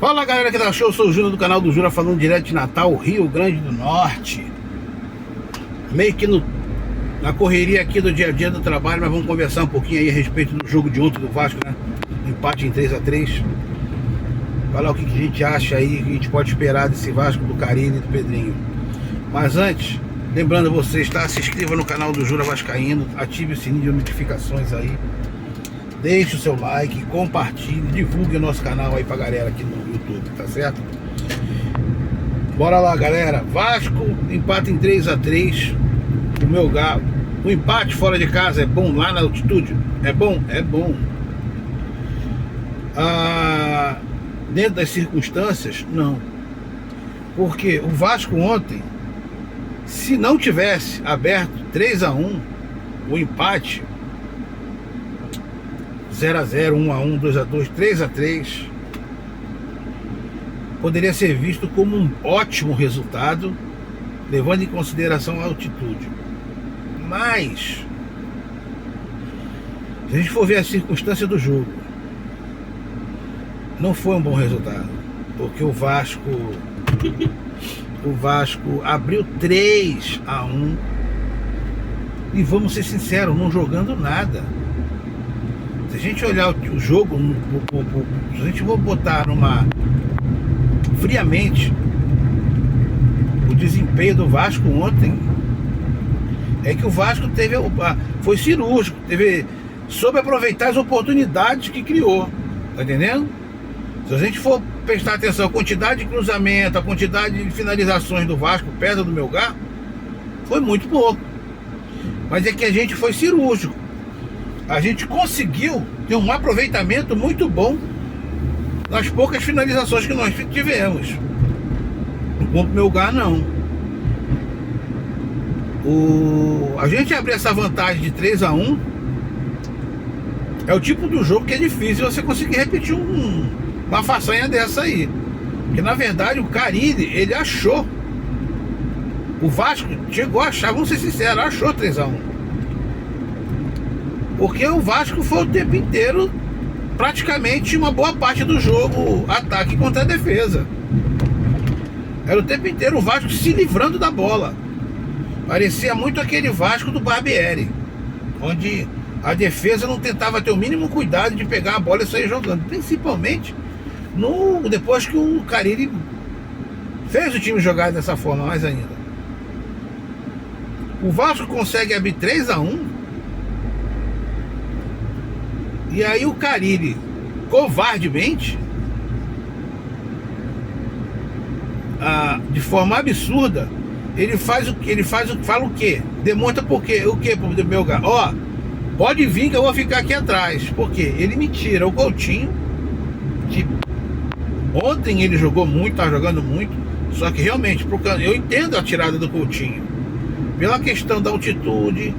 Fala galera que tá show, eu sou o Júnior do canal do Jura, falando direto de Natal, Rio Grande do Norte. Meio que na correria aqui do dia a dia do trabalho, mas vamos conversar um pouquinho aí a respeito do jogo de ontem do Vasco, né? Empate em 3-3. Falar o que a gente acha aí, o que a gente pode esperar desse Vasco, do Carille e do Pedrinho. Mas antes, lembrando vocês, tá? Se inscreva no canal do Jura Vascaíno, ative o sininho de notificações aí. Deixe o seu like, compartilhe, divulgue o nosso canal aí pra galera aqui no YouTube, tá certo? Bora lá, galera. Vasco empata em 3-3. O meu galo. O empate fora de casa é bom lá na altitude? É bom? É bom. Dentro das circunstâncias, não. Porque o Vasco ontem, se não tivesse aberto 3-1, o empate 0-0, 1-1, 2-2, 3-3, poderia ser visto como um ótimo resultado, levando em consideração a altitude. Mas, se a gente for ver a circunstância do jogo, não foi um bom resultado, porque o Vasco abriu 3-1 e, vamos ser sinceros, não jogando nada. Se a gente olhar o jogo, se a gente for botar friamente o desempenho do Vasco ontem, é que o Vasco foi cirúrgico, soube aproveitar as oportunidades que criou, tá entendendo? Se a gente for prestar atenção, a quantidade de cruzamento, a quantidade de finalizações do Vasco perto do Melgar, foi muito pouco. Mas é que a gente foi cirúrgico. A gente conseguiu ter um aproveitamento muito bom nas poucas finalizações que nós tivemos. Enquanto o Melgar não. A gente abrir essa vantagem de 3-1 é o tipo do jogo que é difícil você conseguir repetir uma façanha dessa aí. Porque na verdade o Carille, ele achou. O Vasco chegou a achar, vamos ser sinceros, achou 3-1. Porque o Vasco foi o tempo inteiro, praticamente uma boa parte do jogo, ataque contra a defesa. Era o tempo inteiro o Vasco se livrando da bola. Parecia muito aquele Vasco do Barbieri, onde a defesa não tentava ter o mínimo cuidado de pegar a bola e sair jogando. Principalmente depois que o Carille fez o time jogar dessa forma, mais ainda. O Vasco consegue abrir 3-1. E aí o Carille, covardemente, de forma absurda, ele fala o quê? Demonstra o quê pro Melgar? Ó, pode vir que eu vou ficar aqui atrás. Porque ele me tira o Coutinho, que ontem ele jogou muito, tá jogando muito. Só que realmente, eu entendo a tirada do Coutinho pela questão da altitude,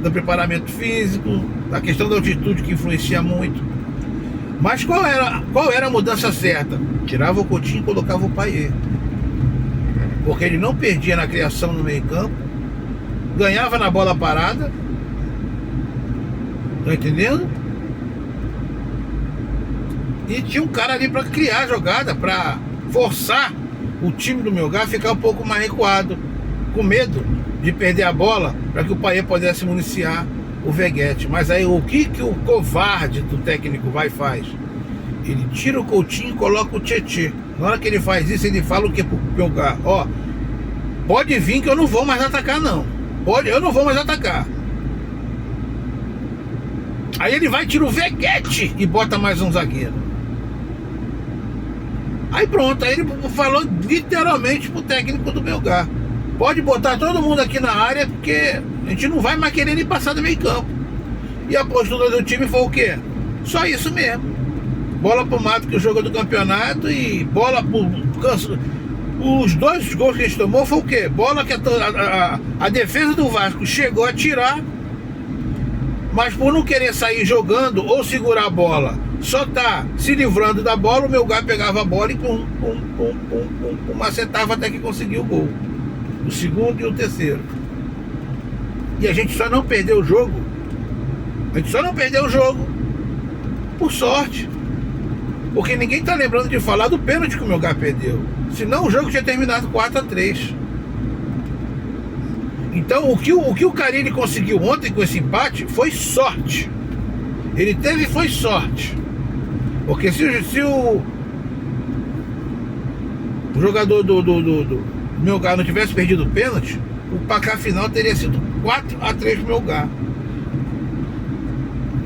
do preparamento físico, da questão da altitude que influencia muito. Mas qual era a mudança certa? Tirava o Coutinho e colocava o Payet, porque ele não perdia na criação no meio campo, ganhava na bola parada, tá entendendo? E tinha um cara ali para criar a jogada, para forçar o time do Melgar a ficar um pouco mais recuado, com medo de perder a bola, para que o Payet pudesse municiar o Veguete. Mas aí o que o covarde do técnico vai e faz? Ele tira o Coutinho e coloca o Tietê. Na hora que ele faz isso, ele fala o que pro Melgar? Ó, pode vir que eu não vou mais atacar não. Eu não vou mais atacar. Aí ele vai, tira o Veguete e bota mais um zagueiro. Aí pronto, aí ele falou literalmente pro técnico do Melgar: pode botar todo mundo aqui na área, porque a gente não vai mais querer nem passar do meio campo. E a postura do time foi o quê? Só isso mesmo. Bola pro mato, que o jogo é do campeonato, e bola pro canso. Os dois gols que a gente tomou foi o quê? Bola que a defesa do Vasco chegou a tirar, mas por não querer sair jogando ou segurar a bola, só tá se livrando da bola, o Melgar pegava a bola e macetava até que conseguiu o gol. O segundo e o terceiro. E a gente só não perdeu o jogo. A gente só não perdeu o jogo por sorte. Porque ninguém tá lembrando de falar do pênalti que o Melgar perdeu. Senão o jogo tinha terminado 4-3. Então o que o Carille conseguiu ontem com esse empate foi sorte. Ele teve foi sorte. Porque se o jogador do Melgar não tivesse perdido o pênalti, o placar final teria sido 4-3 pro Melgar.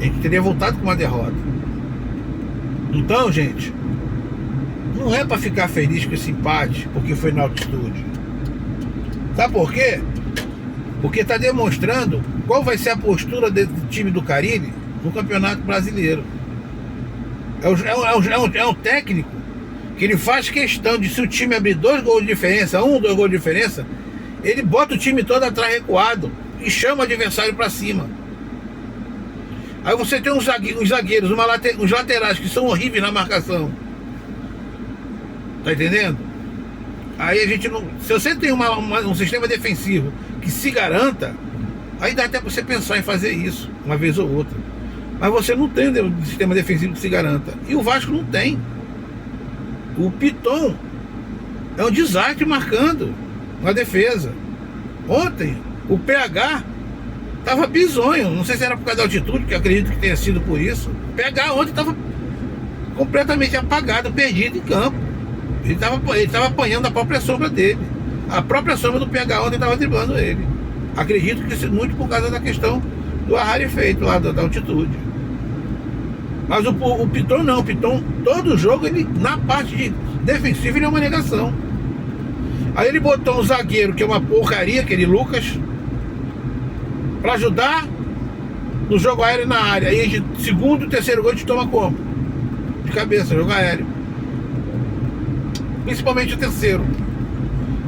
A gente teria voltado com uma derrota. Então, gente, não é para ficar feliz com esse empate, porque foi na altitude. Sabe por quê? Porque está demonstrando qual vai ser a postura do time do Carille no Campeonato Brasileiro. É um técnico que ele faz questão de, se o time abrir 2 gols de diferença, 2 gols de diferença, ele bota o time todo atrás recuado e chama o adversário para cima. Aí você tem uns zagueiros, uns laterais que são horríveis na marcação. Tá entendendo? Aí a gente não... Se você tem um sistema defensivo que se garanta, aí dá até pra você pensar em fazer isso, uma vez ou outra. Mas você não tem um sistema defensivo que se garanta. E o Vasco não tem. O Piton é um desastre marcando na defesa. Ontem, o PH tava bizonho. Não sei se era por causa da altitude, que eu acredito que tenha sido por isso. O PH ontem tava completamente apagado, perdido em campo. Ele tava apanhando a própria sombra dele. A própria sombra do PH ontem tava driblando ele. Acredito que isso muito por causa da questão do arrefeito lá, da altitude. Mas o Piton não. O Piton, todo jogo, ele, na parte defensiva, ele é uma negação. Aí ele botou um zagueiro, que é uma porcaria, aquele Lucas, pra ajudar no jogo aéreo na área. Aí a gente, segundo e terceiro gol, a gente toma como? De cabeça, jogo aéreo. Principalmente o terceiro.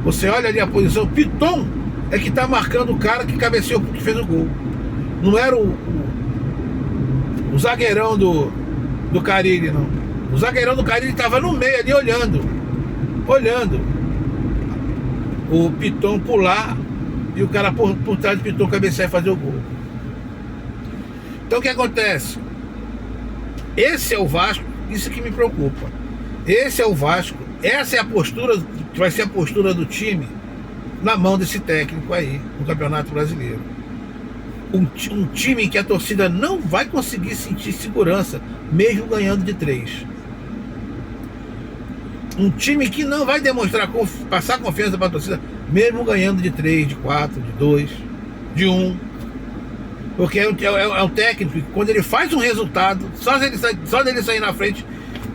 Você olha ali a posição, Piton é que tá marcando o cara que cabeceou, que fez o gol. Não era o zagueirão do Carille, não. O zagueirão do Carille tava no meio ali olhando o Piton pular e o cara por trás do Piton cabecear e fazer o gol. Então o que acontece? Esse é o Vasco, isso que me preocupa. Esse é o Vasco, essa é a postura, que vai ser a postura do time na mão desse técnico aí, no Campeonato Brasileiro. Um time em que a torcida não vai conseguir sentir segurança, mesmo ganhando de 3. Um time que não vai demonstrar, passar confiança para a torcida, mesmo ganhando de 3, de 4, de 2, de 1. Porque é um técnico que, quando ele faz um resultado, só dele sair na frente,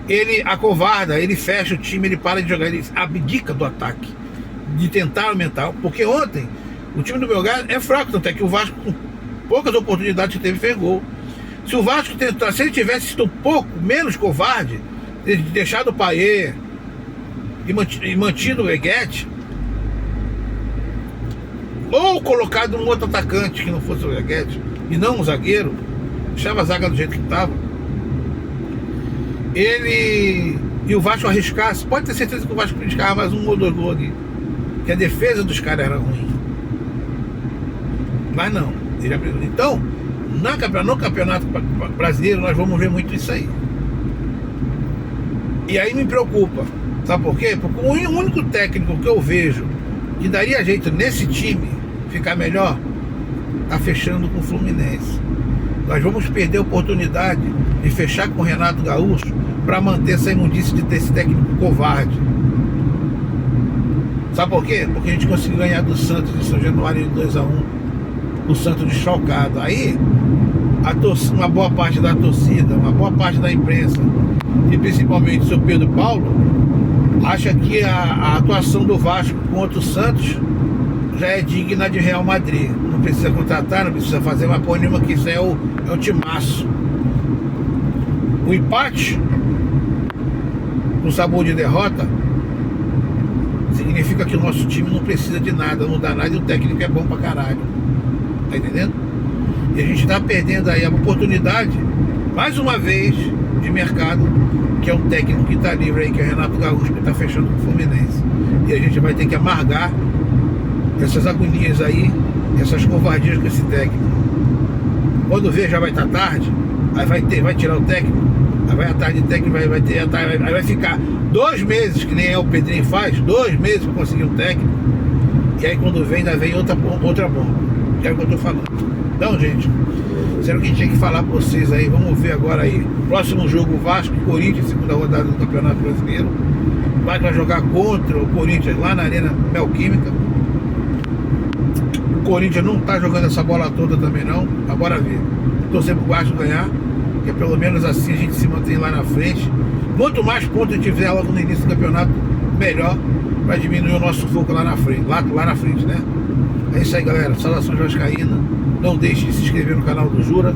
ele acovarda, ele fecha o time, ele para de jogar, ele abdica do ataque, de tentar aumentar. Porque ontem, o time do Melgar é fraco, tanto é que o Vasco, com poucas oportunidades que teve, fez gol. Se o Vasco tentar, se ele tivesse sido um pouco menos covarde, deixado o Payet e mantido o Eguete, ou colocado um outro atacante que não fosse o Eguete, e não um zagueiro, deixava a zaga do jeito que estava, ele e o Vasco arriscasse, pode ter certeza que o Vasco arriscava mais 1 ou 2 gols ali, que a defesa dos caras era ruim. Mas não, ele aprendeu. Então, no Campeonato Brasileiro, nós vamos ver muito isso aí. E aí me preocupa. Sabe por quê? Porque o único técnico que eu vejo que daria jeito nesse time ficar melhor, tá fechando com o Fluminense. Nós vamos perder a oportunidade de fechar com o Renato Gaúcho para manter essa imundície de ter esse técnico covarde. Sabe por quê? Porque a gente conseguiu ganhar do Santos de São Januário de 2-1, o Santos desfalcado. Aí uma boa parte da torcida, uma boa parte da imprensa, e principalmente o seu Pedro Paulo, acha que a atuação do Vasco contra o Santos já é digna de Real Madrid. Não precisa contratar, não precisa fazer uma porra nenhuma, que isso é o timaço. O empate, com sabor de derrota, significa que o nosso time não precisa de nada, não dá nada, e o técnico é bom pra caralho. Tá entendendo? E a gente tá perdendo aí a oportunidade, mais uma vez, de mercado, que é um técnico que tá livre aí, que é o Renato Gaúcho, que tá fechando com o Fluminense. E a gente vai ter que amargar essas agonias aí, essas covardias com esse técnico. Quando vê, já vai estar tarde, aí vai tirar o técnico, Aí vai atrás de técnico, vai ter atrás, aí vai ficar 2 meses, que nem o Pedrinho faz, 2 meses para conseguir um técnico. E aí quando vem, ainda vem outra bomba. Que é o que eu tô falando. Então, gente, isso era o que a gente tinha que falar pra vocês aí. Vamos ver agora aí. Próximo jogo, Vasco e Corinthians, segunda rodada do Campeonato Brasileiro. Vai jogar contra o Corinthians lá na Arena Neoquímica. O Corinthians não tá jogando essa bola toda também não. Agora ver. Torcer pro Vasco ganhar, que é pelo menos assim a gente se mantém lá na frente. Quanto mais pontos a gente tiver logo no início do campeonato, melhor, para diminuir o nosso foco lá na frente, lá na frente, né? É isso aí, galera. Saudações vascaína. Não deixe de se inscrever no canal do Jura,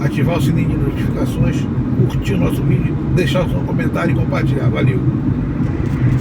ativar o sininho de notificações, curtir o nosso vídeo, deixar o seu comentário e compartilhar. Valeu!